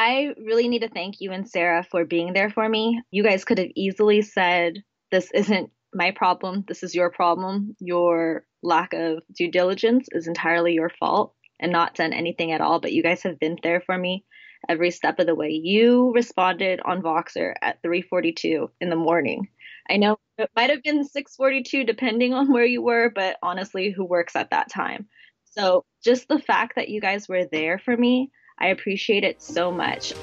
I really need to thank you and Sarah for being there for me. You guys could have easily said, this isn't my problem. This is your problem. Your lack of due diligence is entirely your fault and not done anything at all. But you guys have been there for me every step of the way. You responded on Voxer at 3:42 in the morning. I know it might have been 6:42 depending on where you were, but honestly, who works at that time? So just the fact that you guys were there for me, I appreciate it so much.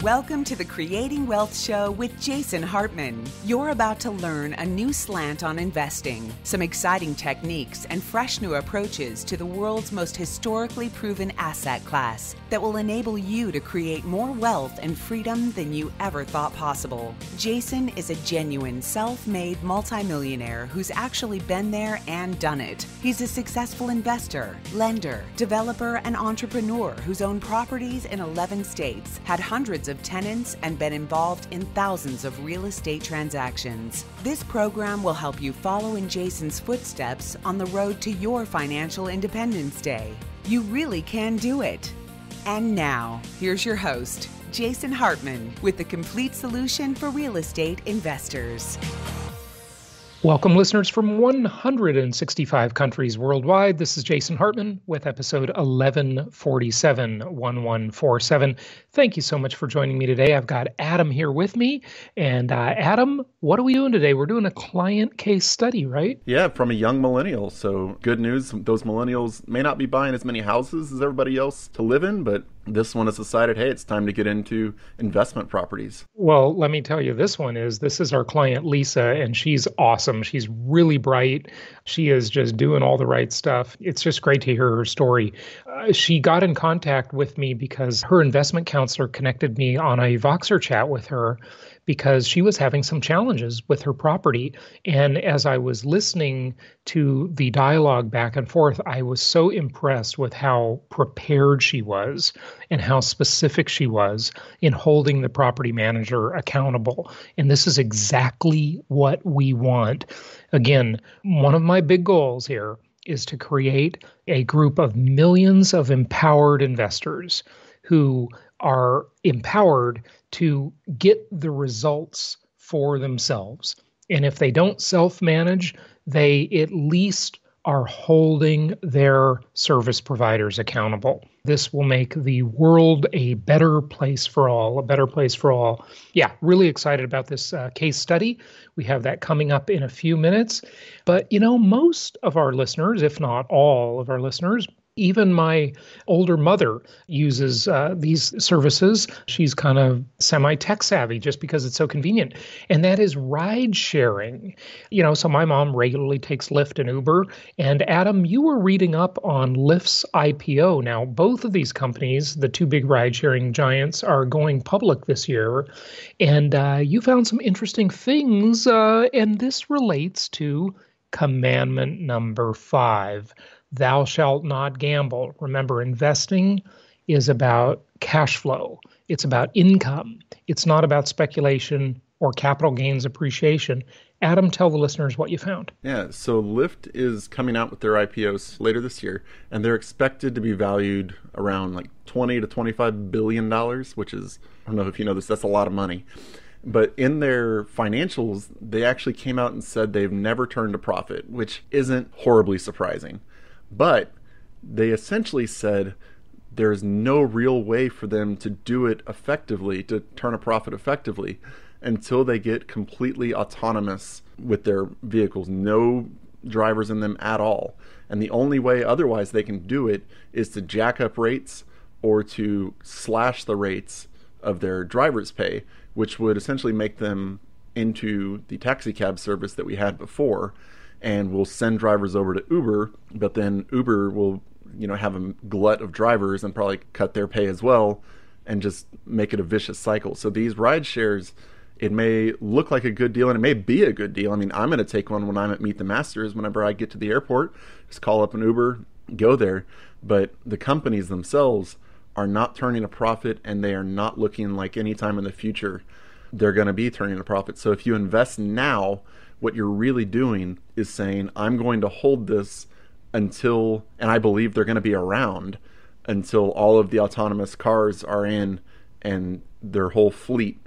Welcome to the Creating Wealth Show with Jason Hartman. You're about to learn a new slant on investing, some exciting techniques, and fresh new approaches to the world's most historically proven asset class that will enable you to create more wealth and freedom than you ever thought possible. Jason is a genuine self-made multimillionaire who's actually been there and done it. He's a successful investor, lender, developer, and entrepreneur who's owned properties in 11 states, had hundreds of tenants, and been involved in thousands of real estate transactions. This program will help you follow in Jason's footsteps on the road to your financial independence day. You really can do it. And now, here's your host, Jason Hartman, with the complete solution for real estate investors. Welcome, listeners from 165 countries worldwide. This is Jason Hartman with episode 1147. Thank you so much for joining me today. I've got Adam here with me. And Adam, what are we doing today? We're doing a client case study, right? Yeah, from a young millennial. So good news, those millennials may not be buying as many houses as everybody else to live in, but this one has decided, hey, it's time to get into investment properties. Well, let me tell you, this is our client, Lisa, and she's awesome. She's really bright. She is just doing all the right stuff. It's just great to hear her story. She got in contact with me because her investment counselor connected me on a Voxer chat with her because she was having some challenges with her property. And as I was listening to the dialogue back and forth, I was so impressed with how prepared she was and how specific she was in holding the property manager accountable. And this is exactly what we want. Again, one of my big goals here is to create a group of millions of empowered investors who are empowered to get the results for themselves. And if they don't self-manage, they at least are holding their service providers accountable. This will make the world a better place for all, Yeah, really excited about this case study. We have that coming up in a few minutes. But, most of our listeners, if not all of our listeners, even my older mother uses these services. She's kind of semi-tech savvy just because it's so convenient. And that is ride sharing. So my mom regularly takes Lyft and Uber. And Adam, you were reading up on Lyft's IPO. Now, both of these companies, the two big ride sharing giants, are going public this year. And you found some interesting things. And this relates to Commandment number 5. Thou shalt not gamble. Remember, investing is about cash flow. It's about income. It's not about speculation or capital gains appreciation. Adam, tell the listeners what you found. Yeah, so Lyft is coming out with their IPOs later this year, and they're expected to be valued around like $20 to $25 billion, which is, I don't know if you know this, that's a lot of money. But in their financials, they actually came out and said they've never turned a profit, which isn't horribly surprising. But they essentially said there's no real way for them to do it effectively, to turn a profit effectively, until they get completely autonomous with their vehicles, no drivers in them at all. And the only way otherwise they can do it is to jack up rates or to slash the rates of their driver's pay, which would essentially make them into the taxi cab service that we had before. And we'll send drivers over to Uber, but then Uber will, have a glut of drivers and probably cut their pay as well and just make it a vicious cycle. So these ride shares, it may look like a good deal and it may be a good deal. I mean, I'm going to take one when I'm at Meet the Masters. Whenever I get to the airport, just call up an Uber, go there. But the companies themselves are not turning a profit, and they are not looking like any time in the future they're going to be turning a profit. So if you invest now, what you're really doing is saying, I'm going to hold this until, and I believe they're going to be around until all of the autonomous cars are in and their whole fleet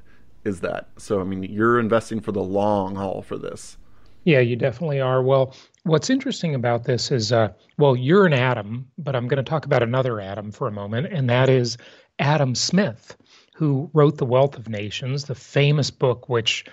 is that. So, I mean, you're investing for the long haul for this. Yeah, you definitely are. Well, what's interesting about this is, well, you're an Adam, but I'm going to talk about another Adam for a moment, and that is Adam Smith, who wrote The Wealth of Nations, the famous book, which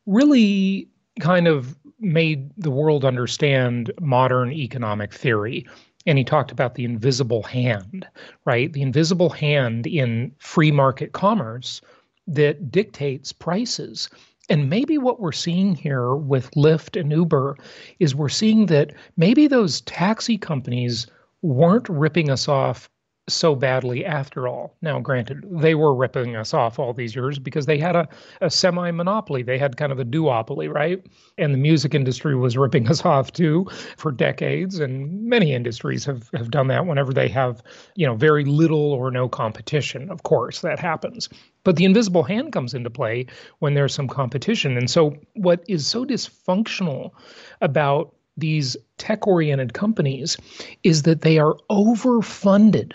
really kind of made the world understand modern economic theory. And he talked about the invisible hand, right? The invisible hand in free market commerce that dictates prices. And maybe what we're seeing here with Lyft and Uber is we're seeing that maybe those taxi companies weren't ripping us off so badly after all. Now, granted, they were ripping us off all these years because they had a semi-monopoly. They had kind of a duopoly, right? And the music industry was ripping us off too for decades. And many industries have done that whenever they have, very little or no competition. Of course, that happens. But the invisible hand comes into play when there's some competition. And so what is so dysfunctional about these tech-oriented companies is that they are overfunded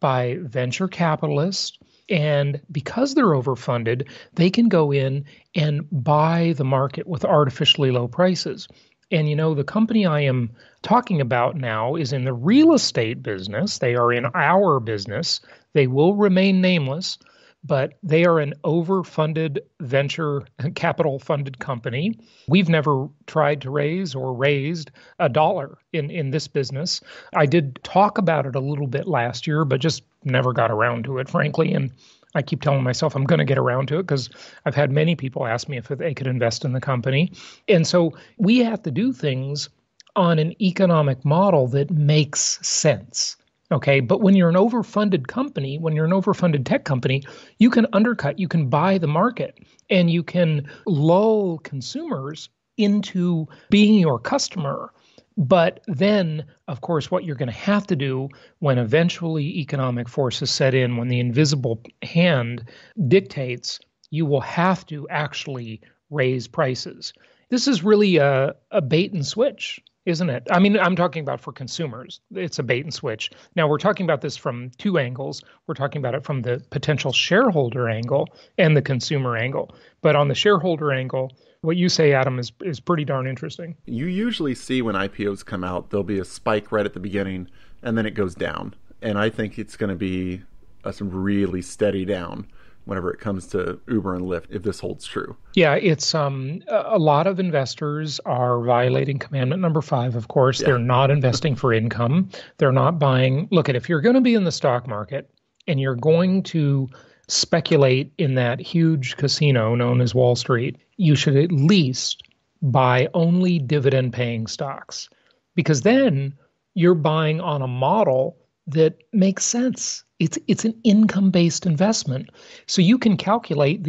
by venture capitalists. And because they're overfunded, they can go in and buy the market with artificially low prices. And the company I am talking about now is in the real estate business. They are in our business. They will remain nameless, but they are an overfunded venture capital funded company. We've never tried to raise or raised a dollar in this business. I did talk about it a little bit last year, but just never got around to it, frankly. And I keep telling myself I'm going to get around to it because I've had many people ask me if they could invest in the company. And so we have to do things on an economic model that makes sense. Okay, but when you're an overfunded company, when you're an overfunded tech company, you can undercut, you can buy the market, and you can lull consumers into being your customer. But then, of course, what you're going to have to do when eventually economic forces set in, when the invisible hand dictates, you will have to actually raise prices. This is really a bait and switch, isn't it? I mean, I'm talking about for consumers. It's a bait and switch. Now, we're talking about this from two angles. We're talking about it from the potential shareholder angle and the consumer angle. But on the shareholder angle, what you say, Adam, is pretty darn interesting. You usually see when IPOs come out, there'll be a spike right at the beginning, and then it goes down. And I think it's going to be some really steady down whenever it comes to Uber and Lyft, if this holds true. Yeah, it's a lot of investors are violating Commandment number 5, of course. Yeah. They're not investing for income. They're not buying. Look, if you're going to be in the stock market and you're going to speculate in that huge casino known as Wall Street, you should at least buy only dividend-paying stocks, because then you're buying on a model that makes sense. It's an income-based investment. So you can calculate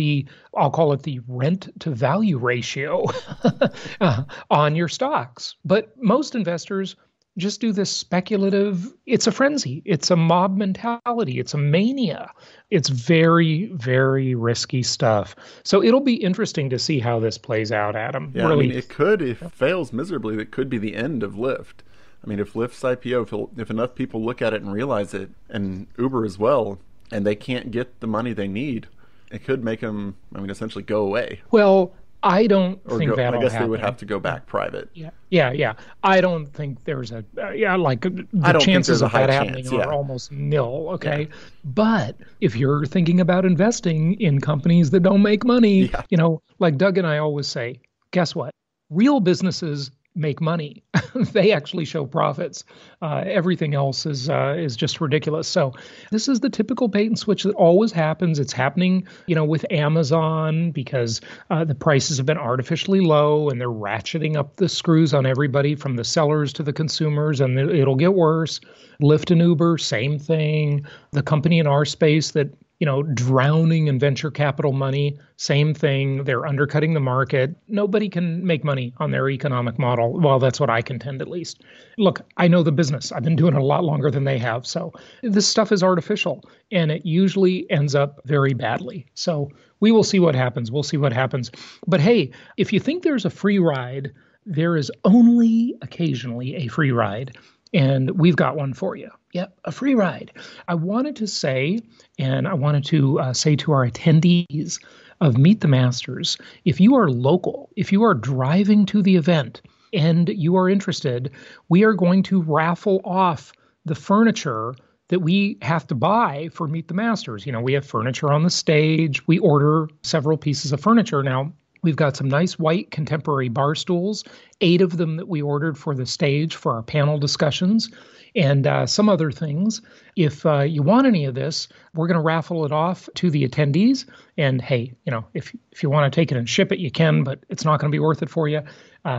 I'll call it the rent to value ratio on your stocks. But most investors just do this speculative, it's a frenzy. It's a mob mentality. It's a mania. It's very, very risky stuff. So it'll be interesting to see how this plays out, Adam. Yeah, really. I mean, it could, if it fails miserably, it could be the end of Lyft. I mean, if Lyft's IPO, if enough people look at it and realize it, and Uber as well, and they can't get the money they need, it could make them, essentially go away. Well, I don't think that'll happen. I guess they would have to go back private. Yeah. I don't think there's the chances of that happening are almost nil, okay? Yeah. But if you're thinking about investing in companies that don't make money, like Doug and I always say, guess what? Real businesses make money. They actually show profits. Everything else is just ridiculous. So this is the typical bait and switch that always happens. It's happening, with Amazon because the prices have been artificially low and they're ratcheting up the screws on everybody from the sellers to the consumers, and it'll get worse. Lyft and Uber, same thing. The company in our space that drowning in venture capital money, same thing. They're undercutting the market. Nobody can make money on their economic model. Well, that's what I contend, at least. Look, I know the business. I've been doing it a lot longer than they have. So this stuff is artificial, and it usually ends up very badly. So we will see what happens. We'll see what happens. But hey, if you think there's a free ride, there is only occasionally a free ride. And we've got one for you. Yep, a free ride. I wanted to say, and I wanted to say to our attendees of Meet the Masters, if you are local, if you are driving to the event and you are interested, we are going to raffle off the furniture that we have to buy for Meet the Masters. You know, we have furniture on the stage. We order several pieces of furniture. Now, we've got some nice white contemporary bar stools, 8 of them that we ordered for the stage for our panel discussions, and some other things. If you want any of this, we're going to raffle it off to the attendees. And hey, you know, if you want to take it and ship it, you can, but it's not going to be worth it for you.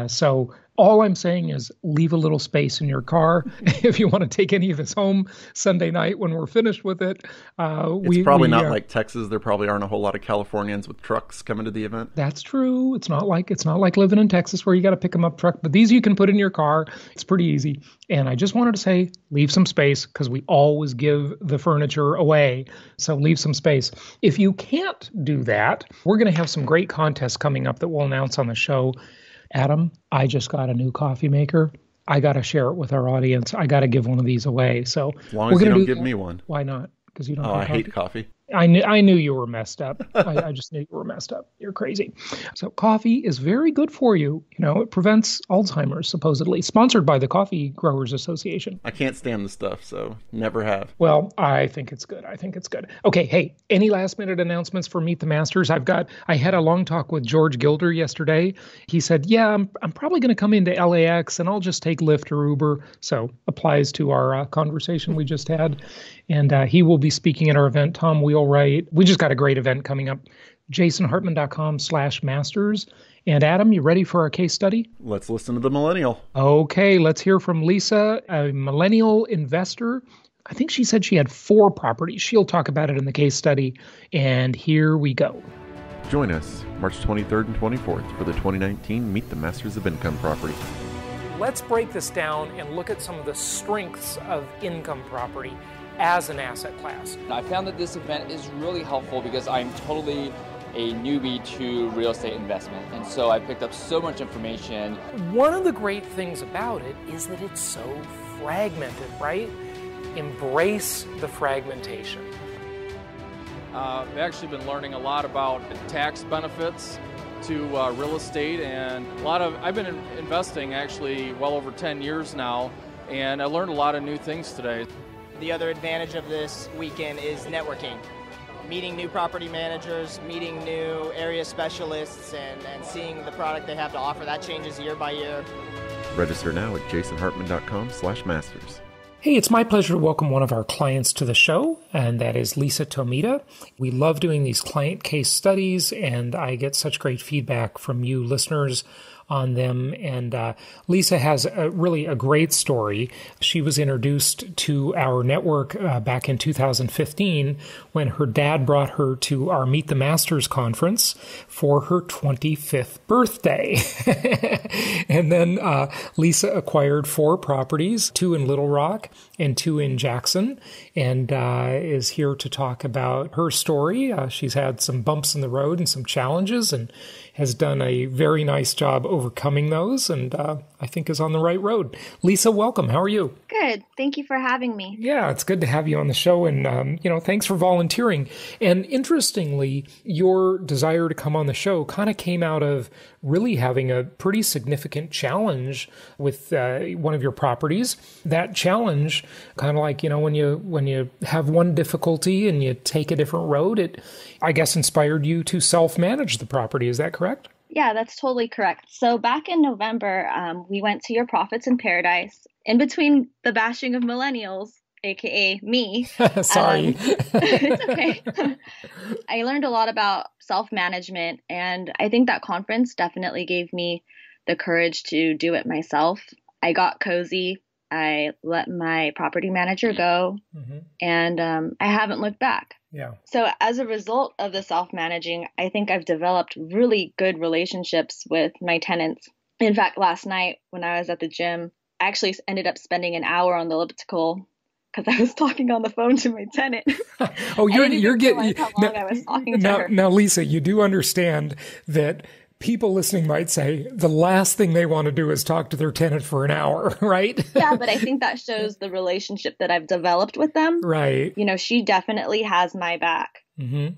So all I'm saying is leave a little space in your car if you want to take any of this home Sunday night when we're finished with it. It's probably not like Texas. There probably aren't a whole lot of Californians with trucks coming to the event. That's true. It's not like living in Texas where you got to pick them up truck. But these you can put in your car. It's pretty easy. And I just wanted to say leave some space because we always give the furniture away. So leave some space. If you can't do that, we're going to have some great contests coming up that we'll announce on the show. Adam, I just got a new coffee maker. I got to share it with our audience. I got to give one of these away. So as long as you don't give me one. Why not? Because you don't. Oh, I hate coffee. I knew you were messed up. I just knew you were messed up. You're crazy. So coffee is very good for you. You know, it prevents Alzheimer's, supposedly. Sponsored by the Coffee Growers Association. I can't stand the stuff, so never have. Well, I think it's good. Okay, hey, any last minute announcements for Meet the Masters? I had a long talk with George Gilder yesterday. He said, yeah, I'm probably going to come into LAX and I'll just take Lyft or Uber. So applies to our conversation we just had. And he will be speaking at our event, Tom Wheelwright. We just got a great event coming up. JasonHartman.com/masters. And Adam, you ready for our case study? Let's listen to the millennial. Okay, let's hear from Lisa, a millennial investor. I think she said she had 4 properties. She'll talk about it in the case study. And here we go. Join us March 23rd and 24th for the 2019 Meet the Masters of Income Property. Let's break this down and look at some of the strengths of income property as an asset class. I found that this event is really helpful because I'm totally a newbie to real estate investment, and so I picked up so much information. One of the great things about it is that it's so fragmented, right? Embrace the fragmentation. I've actually been learning a lot about tax benefits to real estate, and I've been investing actually well over 10 years now, and I learned a lot of new things today. The other advantage of this weekend is networking. Meeting new property managers, meeting new area specialists, and seeing the product they have to offer. That changes year by year. Register now at jasonhartman.com/masters. Hey, it's my pleasure to welcome one of our clients to the show, and that is Lisa Tomita. We love doing these client case studies, and I get such great feedback from you listeners on them. And Lisa has really a great story. She was introduced to our network back in 2015 when her dad brought her to our Meet the Masters conference for her 25th birthday. And then Lisa acquired 4 properties, 2 in Little Rock and 2 in Jackson, and is here to talk about her story. She's had some bumps in the road and some challenges, and has done a very nice job overcoming those, and I think is on the right road. Lisa, welcome. How are you? Good. Thank you for having me. Yeah, it's good to have you on the show, and thanks for volunteering. And interestingly, your desire to come on the show kind of came out of really having a pretty significant challenge with one of your properties. That challenge, kind of like, when you have one difficulty and you take a different road, it, I guess, inspired you to self-manage the property. Is that correct? Yeah, that's totally correct. So back in November, we went to your Profits in Paradise. In between the bashing of millennials, aka me. Sorry. It's okay. I learned a lot about self-management, and I think that conference definitely gave me the courage to do it myself. I got cozy. I let my property manager go, and I haven't looked back. Yeah. So as a result of the self-managing, I think I've developed really good relationships with my tenants. In fact, last night when I was at the gym, I actually ended up spending an hour on the elliptical because I was talking on the phone to my tenant. Oh, you're getting how long I was talking to her. Now, Lisa, you do understand that people listening might say the last thing they want to do is talk to their tenant for an hour, right? Yeah, but I think that shows the relationship that I've developed with them. Right. You know, she definitely has my back.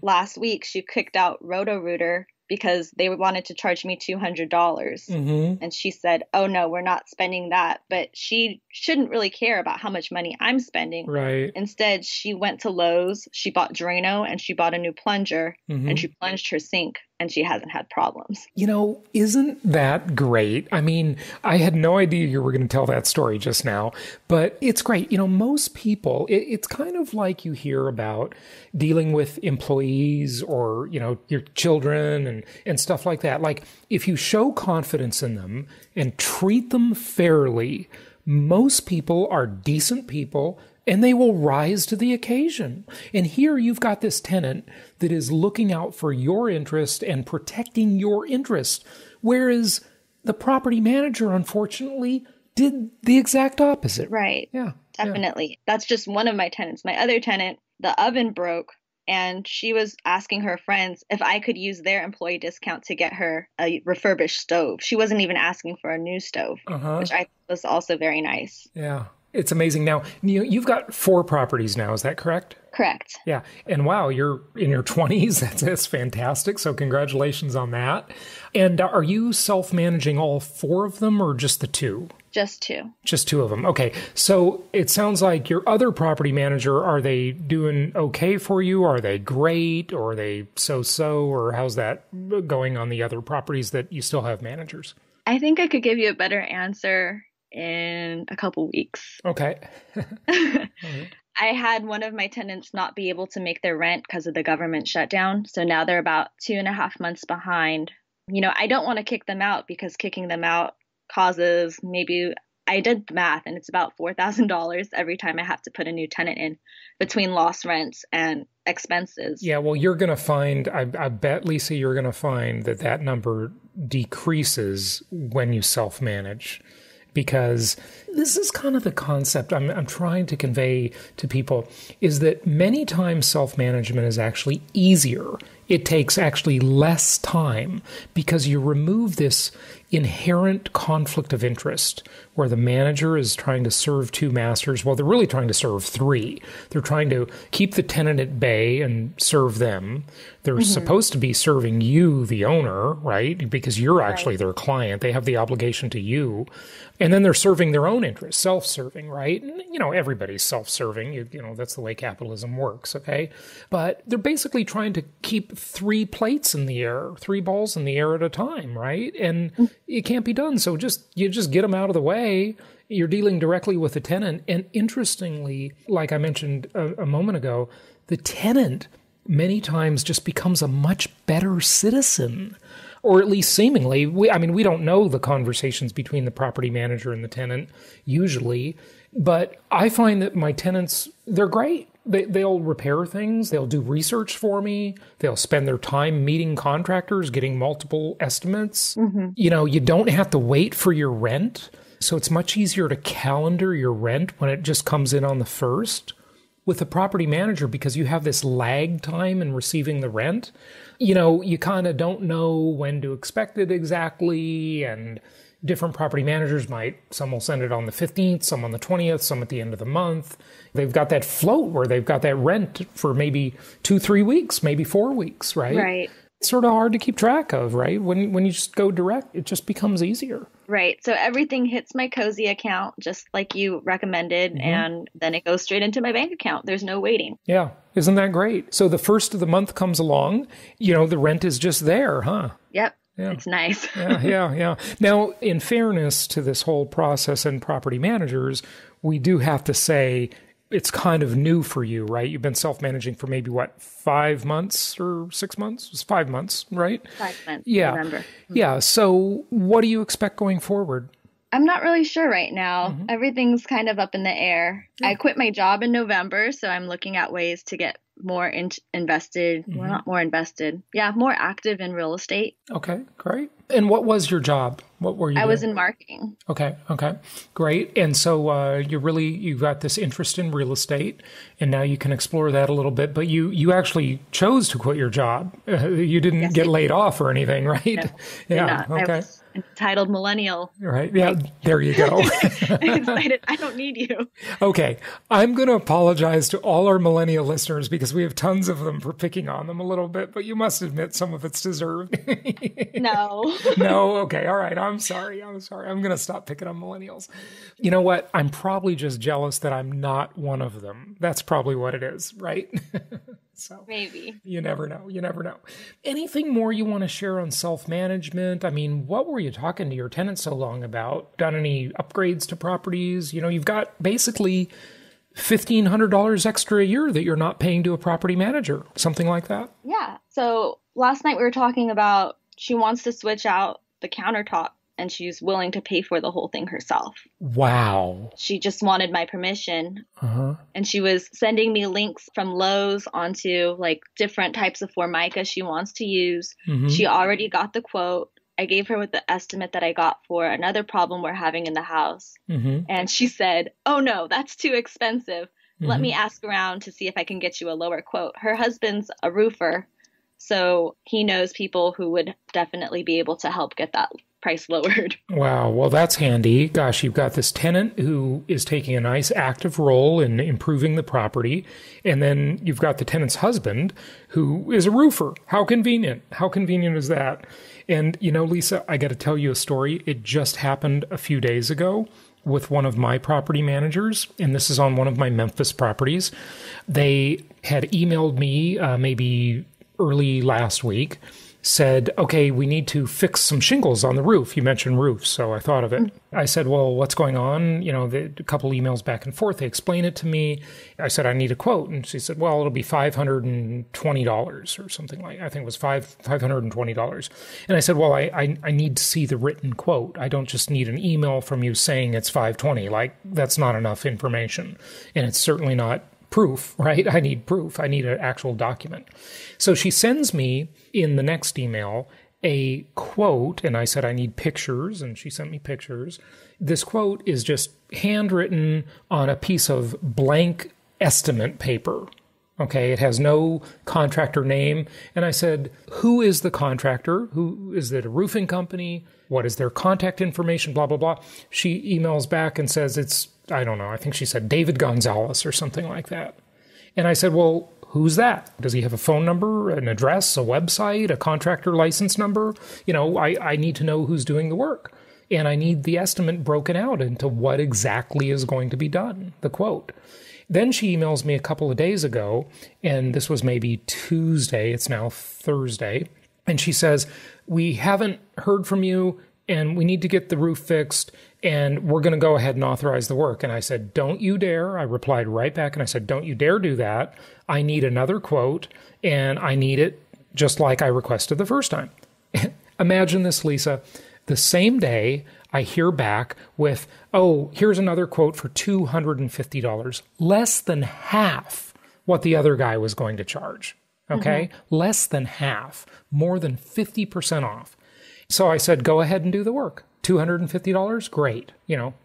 Last week, she kicked out Roto-Rooter because they wanted to charge me $200. And she said, oh, no, we're not spending that. But she shouldn't really care about how much money I'm spending. Right. Instead, she went to Lowe's, she bought Drano, and she bought a new plunger, and she plunged her sink, and she hasn't had problems. You know, isn't that great? I mean, I had no idea you were going to tell that story just now, but it's great. You know, most people, it's kind of like you hear about dealing with employees or, you know, your children and stuff like that. Like, if you show confidence in them and treat them fairly, most people are decent people and they will rise to the occasion. And here you've got this tenant that is looking out for your interest and protecting your interest, whereas the property manager, unfortunately, did the exact opposite. Right. Yeah. Definitely. Yeah. That's just one of my tenants. My other tenant, the oven broke, and she was asking her friends if I could use their employee discount to get her a refurbished stove. She wasn't even asking for a new stove, which I thought was also very nice. Yeah. It's amazing. Now, you've got 4 properties now. Is that correct? Correct. Yeah. And wow, you're in your 20s. That's fantastic. So congratulations on that. And are you self-managing all 4 of them or just the 2? Just 2. Just 2 of them. Okay. So it sounds like your other property manager, are they doing okay for you? Are they great? Or are they so-so? Or how's that going on the other properties that you still have managers? I think I could give you a better answer in a couple weeks. Okay. I had one of my tenants not be able to make their rent because of the government shutdown. So now they're about 2.5 months behind. You know, I don't want to kick them out because kicking them out causes maybe, I did the math, and it's about $4,000 every time I have to put a new tenant in between lost rents and expenses. Yeah, well, you're going to find, I bet, Lisa, you're going to find that number decreases when you self-manage. Because this is kind of the concept I'm trying to convey to people, is that many times self-management is actually easier. It takes actually less time because you remove this inherent conflict of interest where the manager is trying to serve 2 masters. Well, they're really trying to serve 3. They're trying to keep the tenant at bay and serve them. They're supposed to be serving you, the owner, right? Because you're actually their client. They have the obligation to you. And then they're serving their own interests, self-serving, right? And, you know, everybody's self-serving. You know, that's the way capitalism works, okay? But they're basically trying to keep 3 plates in the air, 3 balls in the air at a time, right? And it can't be done. So you just get them out of the way. You're dealing directly with the tenant. And interestingly, like I mentioned a moment ago, the tenant many times just becomes a much better citizen. Or at least seemingly. We don't know the conversations between the property manager and the tenant usually, but I find that my tenants, they're great. They'll repair things. They'll do research for me. They'll spend their time meeting contractors, getting multiple estimates. You know, you don't have to wait for your rent. So it's much easier to calendar your rent when it just comes in on the 1st. With the property manager, because you have this lag time in receiving the rent, you know, you kind of don't know when to expect it exactly. And different property managers some will send it on the 15th, some on the 20th, some at the end of the month. They've got that float where they've got that rent for maybe 2-3 weeks, maybe 4 weeks, right? Right. It's sort of hard to keep track of, right? When you just go direct, it just becomes easier. Right. So everything hits my Cozy account, just like you recommended, and then it goes straight into my bank account. There's no waiting. Yeah. Isn't that great? So the 1st of the month comes along, you know, the rent is just there, huh? Yep. Yeah. It's nice. Yeah. Now, in fairness to this whole process and property managers, we do have to say it's kind of new for you, right? You've been self-managing for maybe, 5 months or 6 months? It's 5 months, right? 5 months, yeah. November. Yeah. So what do you expect going forward? I'm not really sure right now. Everything's kind of up in the air. Yeah. I quit my job in November, so I'm looking at ways to get more invested. Well, not more invested. Yeah, more active in real estate. Okay, great. And what was your job? What were you doing? I was in marketing. Okay. Great. And so you got this interest in real estate, and now you can explore that a little bit. But you actually chose to quit your job. You didn't get laid off or anything, right? No, yeah. Okay. I was entitled millennial. Right. Yeah. There you go. I decided I don't need you. Okay. I'm going to apologize to all our millennial listeners because we have tons of them for picking on them a little bit, but you must admit some of it's deserved. No. No. Okay. All right. I'm sorry. I'm going to stop picking on millennials. You know what? I'm probably just jealous that I'm not one of them. That's probably what it is, right? So maybe. You never know. Anything more you want to share on self-management? I mean, what were you talking to your tenants so long about? Done any upgrades to properties? You've got basically $1,500 extra a year that you're not paying to a property manager, something like that. Yeah. So last night we were talking about she wants to switch out the countertop and she's willing to pay for the whole thing herself. Wow. She just wanted my permission. Uh-huh. And she was sending me links from Lowe's onto like different types of Formica she wants to use. Mm-hmm. She already got the quote. I gave her with the estimate that I got for another problem we're having in the house. Mm-hmm. And she said, "Oh no, that's too expensive. Mm-hmm. Let me ask around to see if I can get you a lower quote." Her husband's a roofer, so he knows people who would definitely be able to help get that price lowered. Wow. Well, that's handy. Gosh, you've got this tenant who is taking a nice active role in improving the property. And then you've got the tenant's husband who is a roofer. How convenient. How convenient is that? And, Lisa, I got to tell you a story. It just happened a few days ago with one of my property managers, and this is on one of my Memphis properties. They had emailed me maybe early last week, said, "Okay, we need to fix some shingles on the roof." You mentioned roofs, so I thought of it. I said, "Well, what's going on?" A couple emails back and forth. They explained it to me. I said, "I need a quote." And she said, "Well, it'll be $520 or something like, I think it was $520. And I said, "Well, I need to see the written quote. I don't just need an email from you saying it's $520. Like, that's not enough information. And it's certainly not proof, right? I need proof. I need an actual document." So she sends me in the next email a quote, and I said, "I need pictures," and she sent me pictures. This quote is just handwritten on a piece of blank estimate paper. Okay, it has no contractor name. And I said, "Who is the contractor? Who is it? A roofing company? What is their contact information? Blah, blah, blah." She emails back and says it's, I don't know, I think she said David Gonzalez or something like that. And I said, "Well, who's that? Does he have a phone number, an address, a website, a contractor license number? I need to know who's doing the work. And I need the estimate broken out into what exactly is going to be done," the quote. Then she emails me a couple of days ago, and this was maybe Tuesday, it's now Thursday, and she says, "We haven't heard from you, and we need to get the roof fixed, and we're going to go ahead and authorize the work." And I said, "Don't you dare." I replied right back, and I said, "Don't you dare do that. I need another quote, and I need it just like I requested the first time." Imagine this, Lisa. The same day, I hear back with, "Oh, here's another quote for $250, less than half what the other guy was going to charge." Okay? Mm-hmm. Less than half, more than 50% off. So I said, "Go ahead and do the work. $250? Great.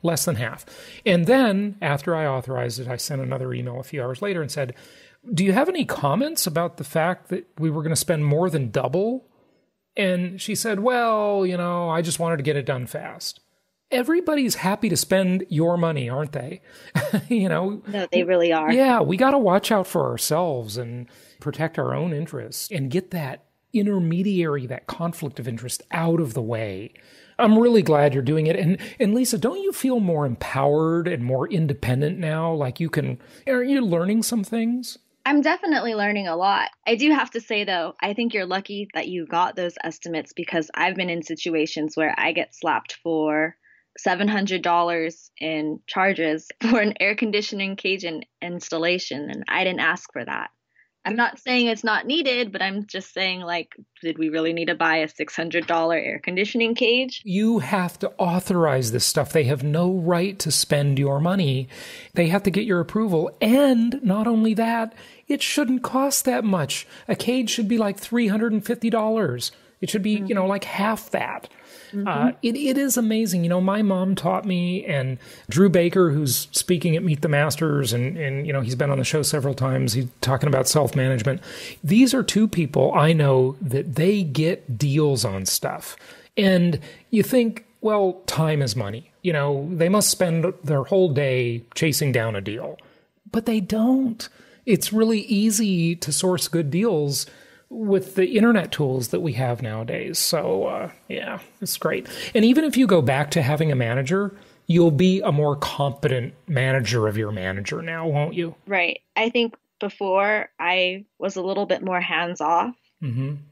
Less than half." And then after I authorized it, I sent another email a few hours later and said, "Do you have any comments about the fact that we were going to spend more than double?" And she said, "Well, I just wanted to get it done fast." Everybody's happy to spend your money, aren't they? No, they really are. Yeah, we got to watch out for ourselves and protect our own interests and get that intermediary, that conflict of interest out of the way. I'm really glad you're doing it. And Lisa, don't you feel more empowered and more independent now? Like aren't you learning some things? I'm definitely learning a lot. I do have to say, though, I think you're lucky that you got those estimates, because I've been in situations where I get slapped for $700 in charges for an air conditioning cage and installation, and I didn't ask for that. I'm not saying it's not needed, but I'm just saying, did we really need to buy a $600 air conditioning cage? You have to authorize this stuff. They have no right to spend your money. They have to get your approval. And not only that, it shouldn't cost that much. A cage should be like $350. It should be, like half that. It is amazing. My mom taught me, and Drew Baker, who's speaking at Meet the Masters, and he's been on the show several times. He's talking about self-management. These are two people I know that they get deals on stuff. And you think, well, time is money. They must spend their whole day chasing down a deal. But they don't. It's really easy to source good deals with the internet tools that we have nowadays. So, yeah, it's great. And even if you go back to having a manager, you'll be a more competent manager of your manager now, won't you? Right. I think before I was a little bit more hands-off.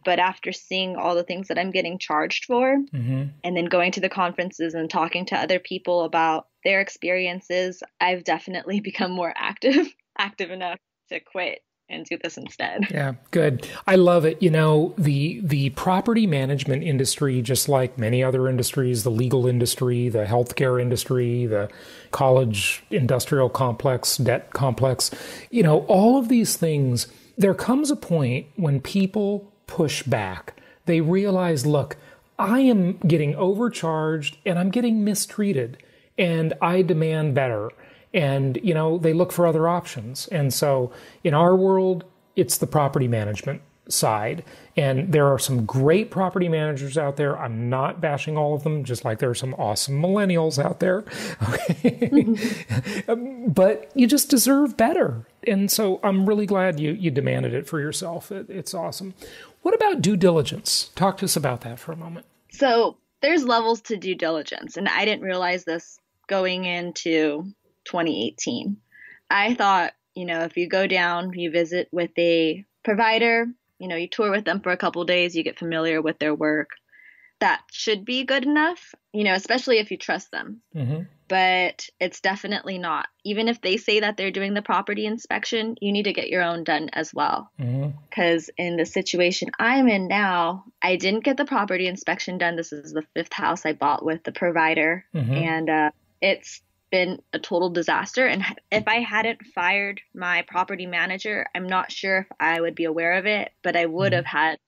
But after seeing all the things that I'm getting charged for, and then going to the conferences and talking to other people about their experiences, I've definitely become more active enough to quit and do this instead. Yeah, good. I love it. The property management industry, just like many other industries, the legal industry, the healthcare industry, the college industrial complex, debt complex, all of these things, there comes a point when people push back. They realize, look, I am getting overcharged and I'm getting mistreated and I demand better. And, they look for other options. And so in our world, it's the property management side. And there are some great property managers out there. I'm not bashing all of them, just like there are some awesome millennials out there. Okay. But you just deserve better. And so I'm really glad you demanded it for yourself. It's awesome. What about due diligence? Talk to us about that for a moment. So there's levels to due diligence. And I didn't realize this going into 2018. I thought, if you go down, you visit with a provider, you tour with them for a couple of days, you get familiar with their work. That should be good enough, especially if you trust them. But it's definitely not. Even if they say that they're doing the property inspection, you need to get your own done as well. Because in the situation I'm in now, I didn't get the property inspection done. This is the 5th house I bought with the provider. And it's been a total disaster. And if I hadn't fired my property manager, I'm not sure if I would be aware of it, but I would have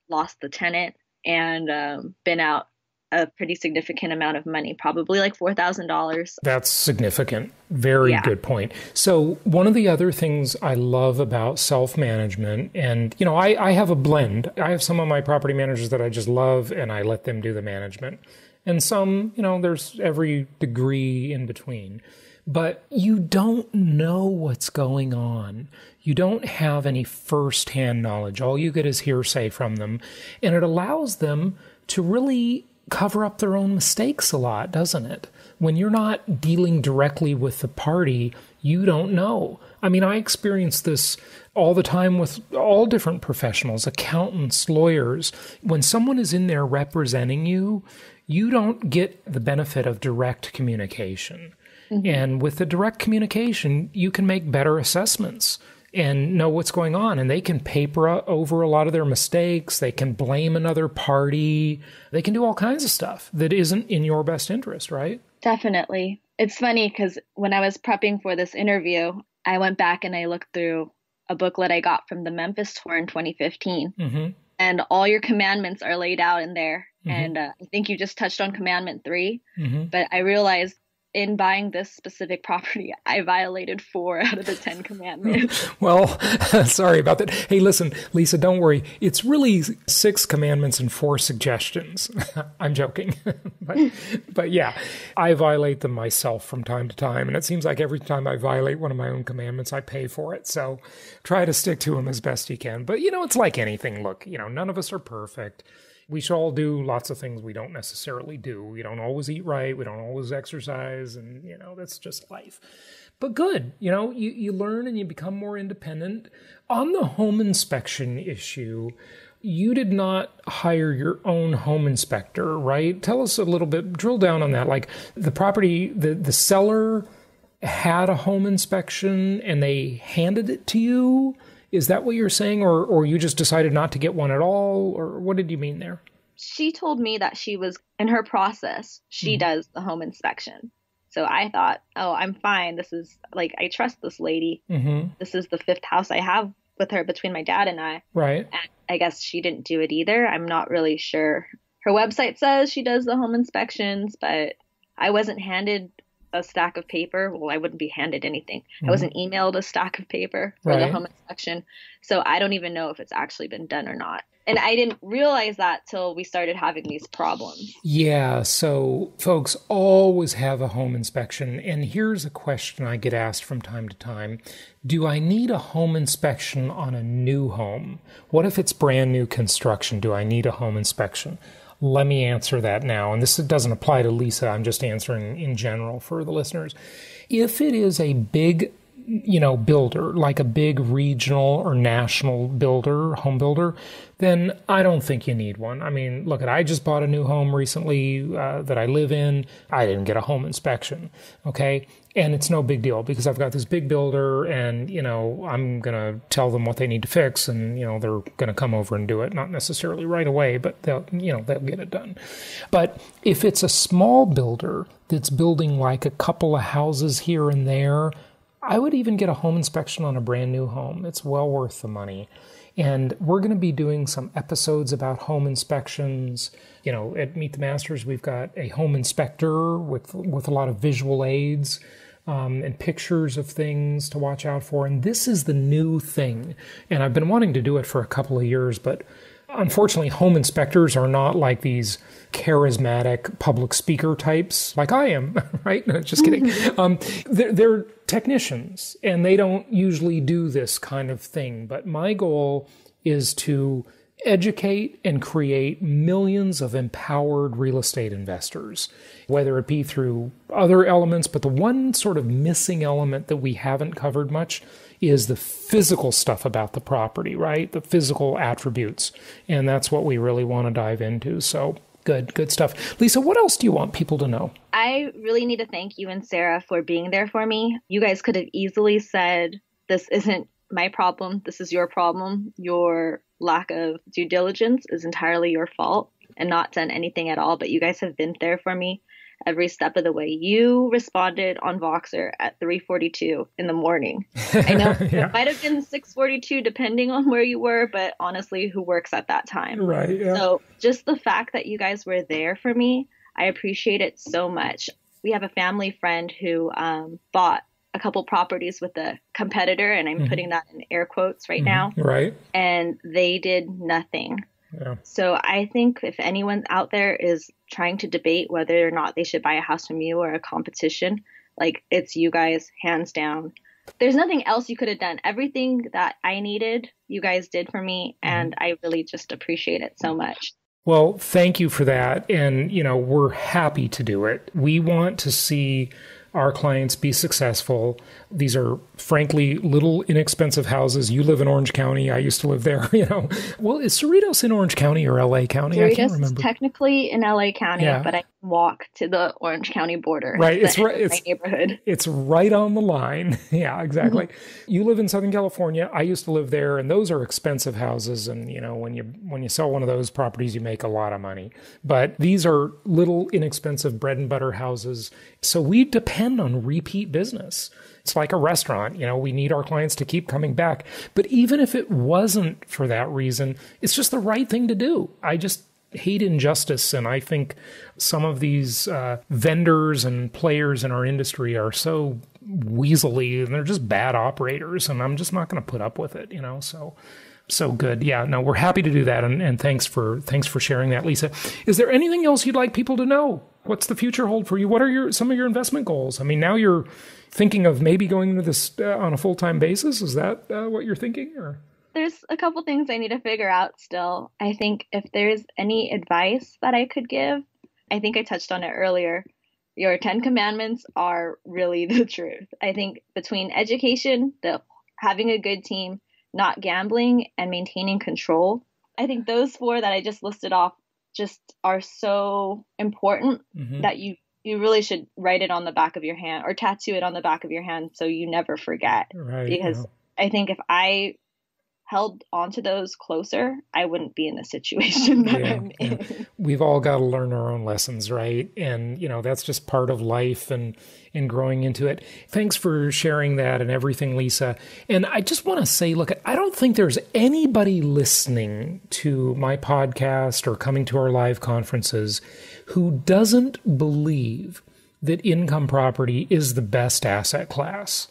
lost the tenant and been out a pretty significant amount of money, probably like $4,000. That's significant. Very good point. So one of the other things I love about self-management, and, I have a blend. I have some of my property managers that I just love, and I let them do the management. And some, there's every degree in between. But you don't know what's going on. You don't have any firsthand knowledge. All you get is hearsay from them. And it allows them to really cover up their own mistakes a lot, doesn't it? When you're not dealing directly with the party, you don't know. I mean, I experience this all the time with all different professionals, accountants, lawyers. When someone is in there representing you, you don't get the benefit of direct communication. And with the direct communication, you can make better assessments and know what's going on. And they can paper over a lot of their mistakes. They can blame another party. They can do all kinds of stuff that isn't in your best interest, right? Definitely. It's funny because when I was prepping for this interview, I went back and I looked through a booklet I got from the Memphis tour in 2015. And all your commandments are laid out in there. And I think you just touched on Commandment 3. But I realized in buying this specific property, I violated 4 out of the 10 commandments. Well, sorry about that. Hey, listen, Lisa, don't worry. It's really 6 commandments and 4 suggestions. I'm joking. but yeah, I violate them myself from time to time. And it seems like every time I violate one of my own commandments, I pay for it. So try to stick to them as best you can. But, it's like anything. Look, none of us are perfect. We should all do lots of things we don't necessarily do. We don't always eat right. We don't always exercise. And, that's just life. But good. You learn and you become more independent. On the home inspection issue, you did not hire your own home inspector, right? Tell us a little bit, drill down on that. Like the property, the seller had a home inspection and they handed it to you? Is that what you're saying? Or you just decided not to get one at all? Or what did you mean there? She told me that she was in her process. She does the home inspection. So I thought, oh, I'm fine. This is I trust this lady. This is the 5th house I have with her between my dad and I. Right. And I guess she didn't do it either. I'm not really sure. Her website says she does the home inspections, but I wasn't handed a stack of paper. Well, I wouldn't be handed anything. I wasn't emailed a stack of paper for the home inspection. So I don't even know if it's actually been done or not. And I didn't realize that till we started having these problems. Yeah. So folks always have a home inspection. And here's a question I get asked from time to time. Do I need a home inspection on a new home? What if it's brand new construction? Do I need a home inspection? Let me answer that now. And this doesn't apply to Lisa. I'm just answering in general for the listeners. If it is a big, builder, like a big regional or national builder, home builder, then I don't think you need one. I mean, look, I just bought a new home recently that I live in. I didn't get a home inspection, okay? And it's no big deal because I've got this big builder and, I'm going to tell them what they need to fix and, they're going to come over and do it. Not necessarily right away, but they'll get it done. But if it's a small builder that's building like a couple of houses here and there, I would even get a home inspection on a brand new home. It's well worth the money. And we're going to be doing some episodes about home inspections. At Meet the Masters, we've got a home inspector with a lot of visual aids and pictures of things to watch out for. And this is the new thing. And I've been wanting to do it for a couple of years, but unfortunately, home inspectors are not like these charismatic public speaker types like I am, right? No, just kidding. They're technicians, and they don't usually do this kind of thing. But my goal is to educate and create millions of empowered real estate investors, whether it be through other elements. But the one sort of missing element that we haven't covered much is the physical stuff about the property, right? The physical attributes. And that's what we really want to dive into. So good stuff. Lisa, what else do you want people to know? I really need to thank you and Sarah for being there for me. You guys could have easily said, this isn't my problem. This is your problem. Your lack of due diligence is entirely your fault, and not done anything at all. But you guys have been there for me every step of the way. You responded on Voxer at 3:42 in the morning. I know It might have been 6:42 depending on where you were, but honestly, who works at that time? Right. Yeah. So just the fact that you guys were there for me, I appreciate it so much. We have a family friend who bought a couple properties with a competitor, and I'm putting that in air quotes right now. Right. And they did nothing. Yeah. So I think if anyone out there is trying to debate whether or not they should buy a house from you or a competition, like, it's you guys, hands down. There's nothing else you could have done. Everything that I needed, you guys did for me, and I really just appreciate it so much. Well, thank you for that. And, we're happy to do it. We want to see our clients be successful. These are, frankly, little inexpensive houses. You live in Orange County. I used to live there, Well, is Cerritos in Orange County or LA County? I can't remember. Cerritos is technically in LA County, but I can walk to the Orange County border. Right. It's right. It's my neighborhood. It's right on the line. Yeah, exactly. You live in Southern California. I used to live there, and those are expensive houses. And, when you sell one of those properties, you make a lot of money. But these are little inexpensive bread and butter houses. So we depend on repeat business. It's like a restaurant. We need our clients to keep coming back. But even if it wasn't for that reason, it's just the right thing to do. I just hate injustice. And I think some of these vendors and players in our industry are so weaselly, and they're just bad operators. And I'm just not going to put up with it, So good. Yeah, no, we're happy to do that. And thanks for sharing that, Lisa. Is there anything else you'd like people to know? What's the future hold for you? What are some of your investment goals? I mean, now you're thinking of maybe going into this on a full-time basis. Is that what you're thinking? Or there's a couple things I need to figure out still. I think if there's any advice that I could give, I think I touched on it earlier. Your 10 commandments are really the truth. I think between education, having a good team, not gambling, and maintaining control, I think those 4 that I just listed off just are so important that you really should write it on the back of your hand or tattoo it on the back of your hand so you never forget. Right, because I think if I held onto those closer, I wouldn't be in the situation that I'm in. We've all got to learn our own lessons, right? And, that's just part of life and growing into it. Thanks for sharing that and everything, Lisa. And I just want to say, look, I don't think there's anybody listening to my podcast or coming to our live conferences who doesn't believe that income property is the best asset class.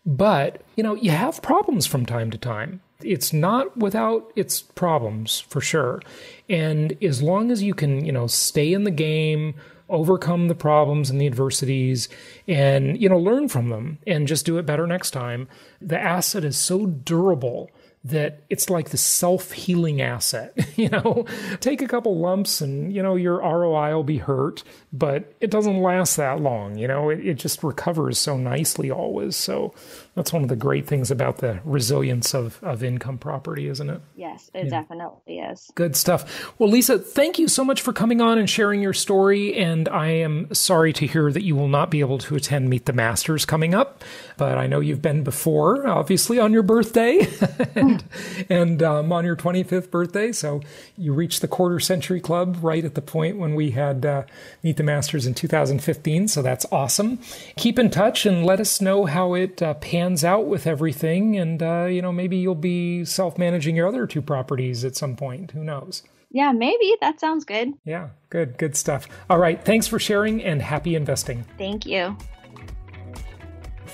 But, you have problems from time to time. It's not without its problems, for sure. And as long as you can, stay in the game, overcome the problems and the adversities, and, learn from them and just do it better next time, the asset is so durable that it's like the self-healing asset. Take a couple lumps and, your ROI will be hurt, but it doesn't last that long. It just recovers so nicely always. So that's one of the great things about the resilience of income property, isn't it? Yes, it definitely is. Good stuff. Well, Lisa, thank you so much for coming on and sharing your story. And I am sorry to hear that you will not be able to attend Meet the Masters coming up, but I know you've been before, obviously on your birthday and on your 25th birthday. So you reached the quarter century club right at the point when we had Meet the Masters in 2015. So that's awesome. Keep in touch and let us know how it pans out with everything. And, maybe you'll be self-managing your other two properties at some point. Who knows? Yeah, maybe. That sounds good. Yeah, good stuff. All right. Thanks for sharing and happy investing. Thank you.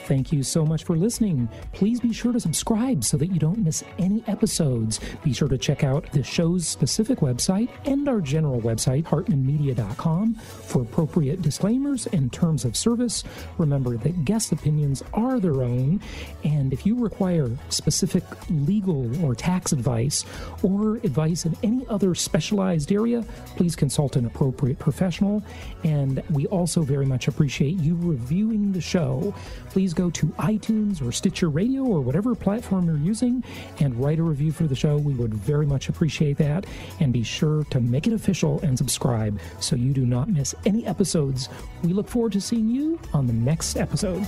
Thank you so much for listening. Please be sure to subscribe so that you don't miss any episodes. Be sure to check out the show's specific website and our general website, hartmanmedia.com, for appropriate disclaimers and terms of service. Remember that guest opinions are their own, and if you require specific legal or tax advice or advice in any other specialized area, please consult an appropriate professional. And we also very much appreciate you reviewing the show. Please go to iTunes or Stitcher Radio or whatever platform you're using and write a review for the show. We would very much appreciate that. And be sure to make it official and subscribe so you do not miss any episodes. We look forward to seeing you on the next episode.